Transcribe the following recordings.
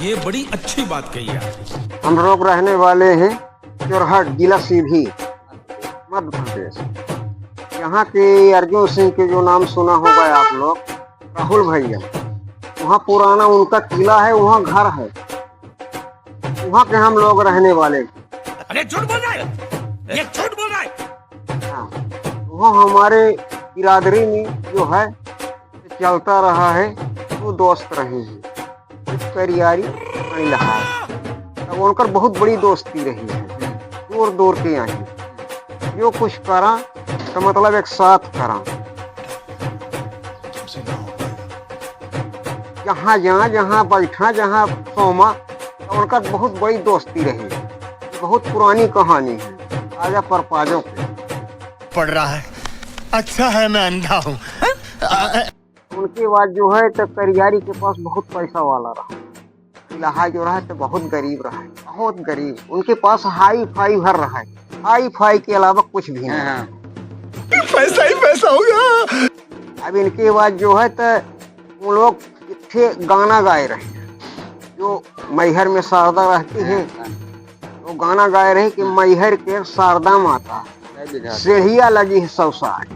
ये बड़ी अच्छी बात कही है। हम लोग रहने वाले हैं चोरहट, जिला सीधी, मध्य प्रदेश। यहाँ के अर्जुन सिंह के जो नाम सुना होगा आप लोग, राहुल भैया, वहाँ पुराना उनका किला है, वहाँ घर है, वहाँ के हम लोग रहने वाले। अरे झूठ बोल रहा है, ये झूठ बोल रहा है। हाँ, वहाँ हमारे बिरादरी में जो है चलता रहा है, वो दोस्त रहे हैं करियारी तब उनकर बहुत बड़ी दोस्ती रही है, दूर दूर के यहाँ जो कुछ करा तो मतलब एक साथ करा। जहाँ जहाँ जहाँ बैठा, जहाँ सोमा, तो उनका बहुत बड़ी दोस्ती रही। बहुत पुरानी कहानी है, आजा परपाजों पे पढ़ रहा है। अच्छा है मैं अंधा हूँ। उनके बाद जो है तो करियारी के पास बहुत पैसा वाला रहा, इलाहा जो रहा तो बहुत गरीब रहा है, बहुत गरीब। उनके पास हाई फाई भर रहा है, हाई फाई के अलावा कुछ भी नहीं। पैसा ही पैसा होगा। अब इनके बाद जो है तो वो लोग थे गाना गाए रहे, जो मैहर में शारदा रहती है, वो गाना गाए रहे कि मैहर के शारदा माता सीढ़िया लगी है सौ साठ,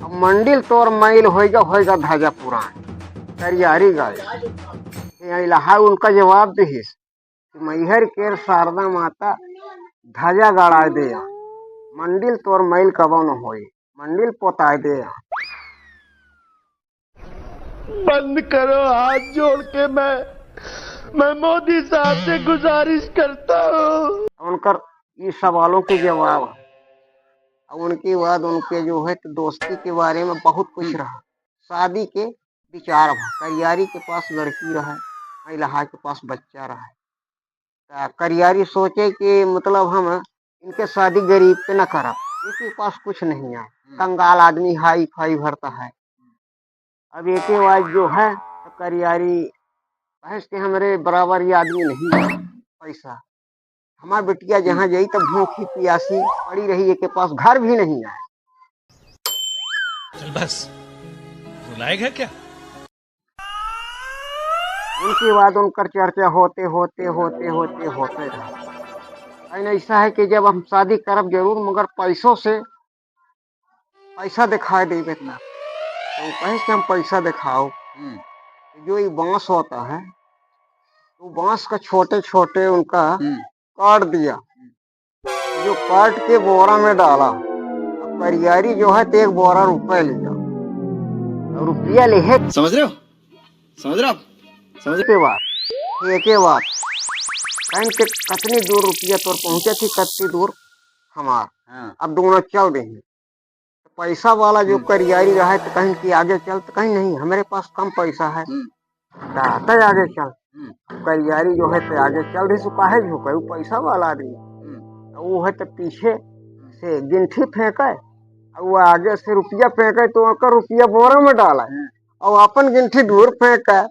अब मंडिल तोर मैल होएगा धाजा पुराण। करियारी गाए इलाहा उनका जवाब दे, मैहर के शारदा माता ध्वजा गड़ा दे, मंडिल तोर मैल कबो न होए, मंडिल पोता दे। बंद करो हाथ जोड़ के, मैं मोदी साहब से गुजारिश करता हूँ। उनकर ये सवालों के जवाब, और उनके बाद उनके जो है तो दोस्ती के बारे में बहुत कुछ रहा। शादी के विचार भा, करियारी के पास लड़की रहा, इलाहा के पास बच्चा रहा। करियारी सोचे कि मतलब हम इनके शादी गरीब पे न करब, इनके पास कुछ नहीं है, कंगाल आदमी हाई फाई भरता है। अब एक बाद जो है तो करियारी बहस के हमारे बराबर ये आदमी नहीं है, पैसा हमारा बिटिया जहाँ गई तब भूखी प्यासी पड़ी रही, एक के पास घर भी नहीं है। चल बस, रुलाएगा क्या? उनके बाद उनकर चर्चा होते होते होते होते होते रहा। ऐसा है कि जब हम शादी करब जरूर, मगर पैसों से पैसा दिखाई दे इतना, तो कहे कि हम पैसा दिखाओ। जो ये बांस होता है, तो बांस का छोटे छोटे उनका काट दिया, जो काट के बोरा में डाला। करियारी जो है तो एक बोरा रुपया लिया, और रुपया ले समझ रहे हो, समझ रहे हो, समझ के बाद एक बात कहीं के कितनी दूर रुपया तो पहुंचे थी, कितनी दूर हमार। अब दोनों चल रहे हैं, पैसा वाला जो करियारी रहा है तो कहीं कि आगे चल, तो कहीं नहीं, हमारे पास कम पैसा है, तो आगे चल। करियारी जो है तो आगे चल रही, काहे झुका, वो पैसा वाला आदमी, वो है तो पीछे से गिनठी फेंके, वो आगे से रुपया फेंके, तो रुपया बोरा में डाला, और अपन गिनठी दूर फेंका।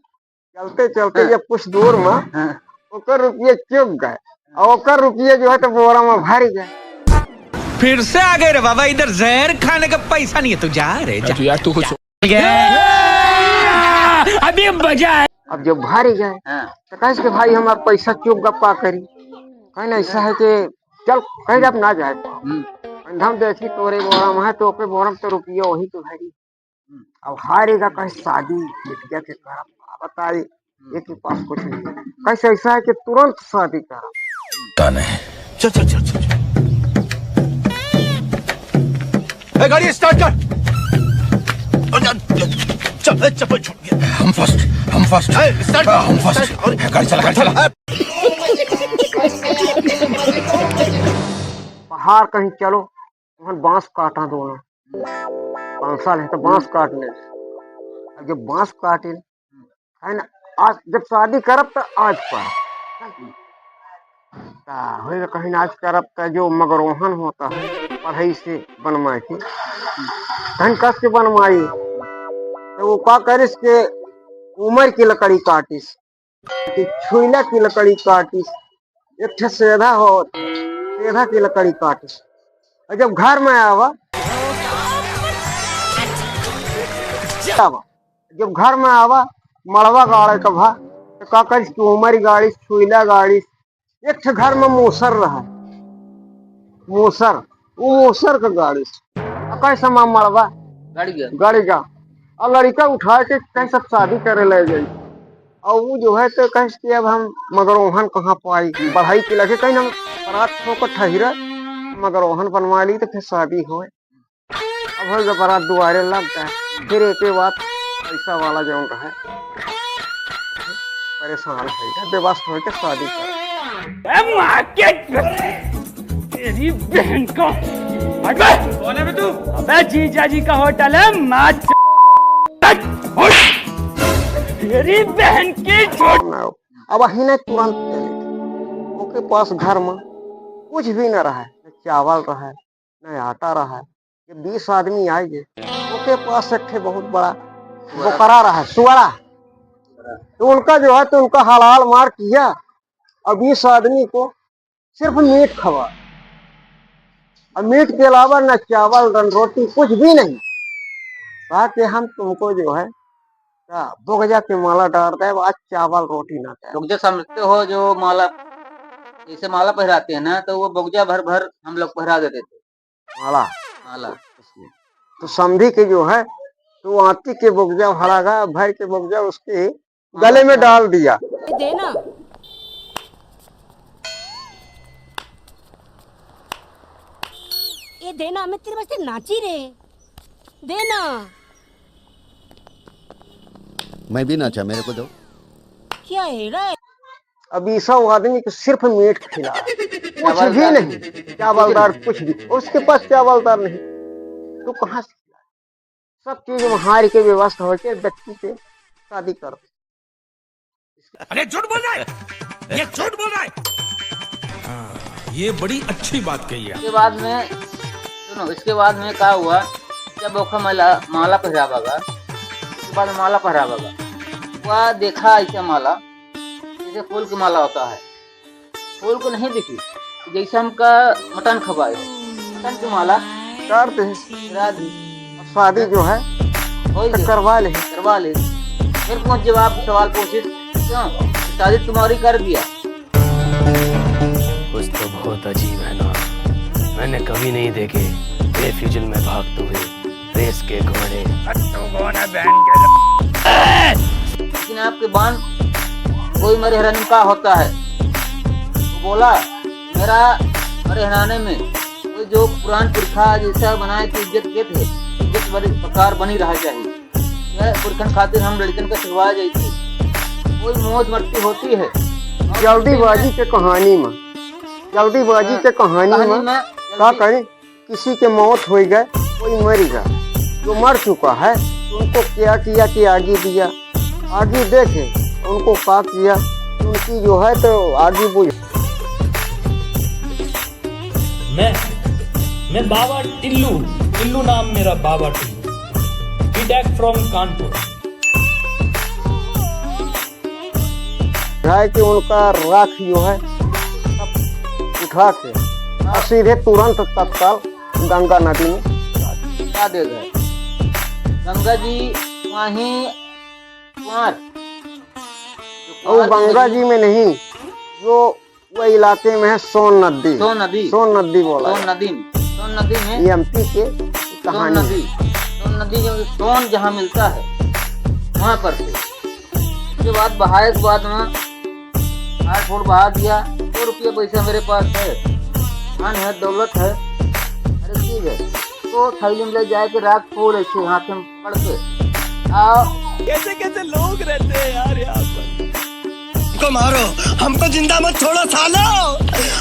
चलते चलते जब कुछ दूर में ओकर रुपये चुप गए, और ओकर रुपये जो है तो बोरा में भर गए। फिर से आ गए रे बाबा, इधर जहर खाने का पैसा नहीं है, तू जा रे जा। यार तू कुछ अभी मजा है। अब जब भर गए तो कहे कि भाई हमारा पैसा चुप गप्पा करी, कहीं ऐसा है कि चल कहीं अब ना जाए, हम देखी तोरे बोरा में है, तो ओके बोरा में तो रुपया वही तो भरी। अब हारेगा कहीं शादी बिटिया के करब, बताइए एक के पास कुछ नहीं है, कैसे ऐसा है कि तुरंत शादी करब। चल चल चल चल गाड़ी स्टार्ट कर। चल चप्पल छूट गया। हम फर्स्ट स्टार्ट, हम फर्स्ट। गाड़ी चला, गाड़ी चला। पहाड़ कहीं चलो, वहाँ बांस काटा दोनों, 5 साल है तो बांस काटने। अब जब बांस काटे है ना, आज जब शादी करब तो आज पर होगा, कहीं आज करब तो जो मगरोहन होता है पढ़ाई से बनवाए के, कहीं कस के बनवाई, तो वो का करिस के उमर की लकड़ी काटिस, छुईला की लकड़ी काटिस, एक ठे सेधा हो, सेधा की लकड़ी काटिस। और जब घर में आवा, जब घर में आवा मड़वा गाड़े का भा तो का कर ट्यूमर गाड़ी छुईला गाड़ी एक ठे घर में मूसर रहा मूसर वो मूसर का गाड़ी कैसा माँ मरवा गाड़ी का और लड़का उठा के कहीं सब शादी करे ले गई और वो जो है तो कहीं कि अब हम मगरोहन कहाँ पाई बढ़ाई के लगे कहीं हम बारात होकर ठहरा मगरोहन बनवा ली तो फिर शादी हो अब हो बारात दुआरे लग गए फिर एक बात पैसा वाला जो है परेशान है बेबस हो के शादी कर तेरी बहन को कौन है तू? अबे जीजा जी का होटल है माच तेरी बहन की छोड़ अब ही नहीं तुरंत चले ओके पास घर में कुछ भी न रहा है न चावल रहा है न आटा रहा है ये 20 आदमी आएंगे ओके पास एक बहुत बड़ा बकरा रहा है सुअरा तो उनका जो है तो उनका हलाल मार किया और 20 आदमी को सिर्फ मीट खवा और मीट के अलावा न चावल न रोटी कुछ भी नहीं कहा कि हम तुमको जो है बोगजा के माला डालता है आज चावल रोटी ना बोगजा समझते हो जो माला जैसे माला पहराते हैं ना तो वो बोगजा भर भर हम लोग पहरा देते थे माला माला। तो समझी के जो है तो आती के बोगजा भरागा भर के बोगजा उसके गले में डाल दिया देना ये देना मैं तेरे वास्ते नाची रे देना मैं भी नाचा, मेरे को दो। क्या है रे अब 20 आदमी को सिर्फ मीट खिला कुछ भी नहीं चावलदार कुछ भी उसके पास चावलदार नहीं तो कहाँ से खिला सब चीज हार के व्यवस्था हो के व्यक्ति से शादी कर अरे झूठ बोल रहा है ये झूठ बोल रहा है ये बड़ी अच्छी बात कही है। इसके बाद में सुनो इसके बाद में क्या हुआ जब ओखा माला पहरावागा उसके बाद माला पहरावागा वह देखा ऐसा माला जैसे फूल की माला होता है फूल को नहीं दिखी जैसे हमका मटन खवाए मटन की माला करते हैं शादी जो है तो करवा ले फिर कुछ जवाब सवाल पूछे क्यों शादी तुम्हारी कर दिया कुछ तो बहुत अजीब है ना मैंने कभी नहीं देखे बेफिजुल में भागते हुए रेस के घोड़े लेकिन आपके बान कोई मेरे हराने का होता है वो बोला मेरा मेरे हराने में कोई जो पुरान पुरखा जैसा बनाए कि इज्जत के थे इज्जत बड़ी प्रकार बनी रहा चाहिए यह पुरखन खातिर हम लड़कन का सिखवाया जाती कोई मौज मस्ती होती है जल्दीबाजी के कहानी में क्या करें किसी के मौत हो गए कोई मर गया जो मर चुका है उनको क्या किया कि आगे दिया आगे देखे उनको क्या किया उनकी जो है तो आगे बुझ मैं बाबा टिल्लू नाम मेरा बाबा टिल्लू बीटेक फ्रॉम कानपुर है कि उनका राख जो है उठा के और सीधे तुरंत तत्काल गंगा नदी में क्या दे गए गंगा जी वहीं और गंगा जी में नहीं जो वो इलाके में है सोन नदी बोला सोन नदी में ये एमपी के कहानी सोन नदी जो सोन जहाँ मिलता है वहाँ पर थे उसके बाद बहाए के बाद में 8 फुट बहा दिया 2 रुपया पैसा मेरे पास है धन है दौलत है अरे ठीक है तो थैली में ले जाए के रात फूल ऐसे हाथ में पकड़ के आओ कैसे लोग रहते हैं यार यहाँ पर हमको मारो हमको जिंदा मत छोड़ो सालो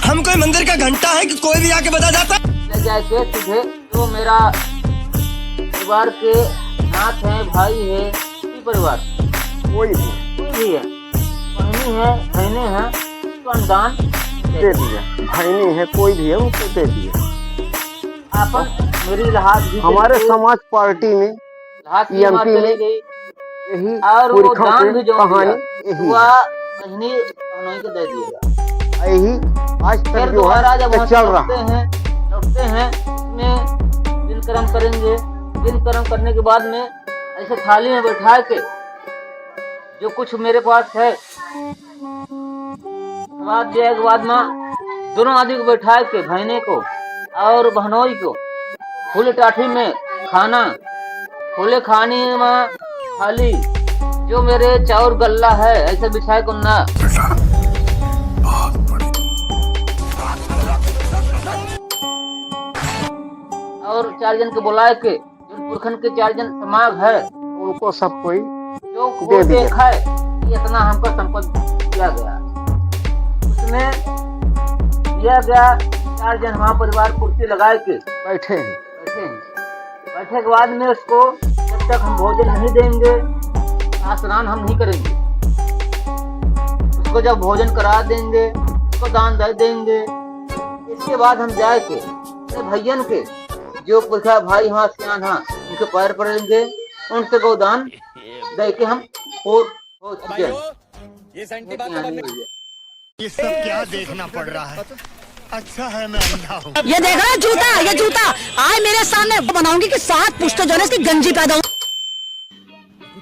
हम कोई मंदिर का घंटा है कि कोई भी आके बता जाता ले जाए के सीधे तो मेरा परिवार के नाथ है भाई है इसी परिवार कोई भी है बहनी है तो अनुदान दे दिया भाईनी है कोई भी है उनको दे दिया आपन मेरी लाहौर भी हमारे समाज पार्टी में एमपी में यही और वो दान भी जो कहानी बहनी उन्हीं को दे दिएगा यही आज तक जो है चल रहा लौटते हैं इसमें दिन कर्म करेंगे दिन कर्म करने के बाद में ऐसे थाली में बैठा के जो कुछ मेरे पास है बात दिया के बाद में दोनों आदमी को बैठा के भाईने को और बहनोई को खुले टाठी में खाना, खुले खाने में थाली, जो मेरे चाउर गल्ला है ऐसे बिछाए को ना। और 4 जन के बुलाए के जो पुरखन के 4 जन समाज है उनको सब कोई जो को देखा है कि इतना हमको संपत्ति दिया गया, उसमें दिया गया 4 जन हमारा परिवार कुर्सी लगाए के बैठे हैं। बैठे के बाद में उसको जब तक हम भोजन नहीं देंगे, स्नान हम नहीं करेंगे। उसको जब भोजन करा देंगे, उसको दान दे देंगे, इसके बाद हम जाए के अपने भैयन के जो पुरखा भाई हाँ सियान हाँ उनके पैर पड़ेंगे, उनसे गोदान दे के हम हो चुके हैं। ये सब क्या देखना पड़ रहा है? अच्छा है मैं अंधा हूँ। ये देख रहा है जूता, ये जूता आज मेरे सामने बनाऊंगी कि 7 पुश्तों जो है इसकी गंजी पैदा हो।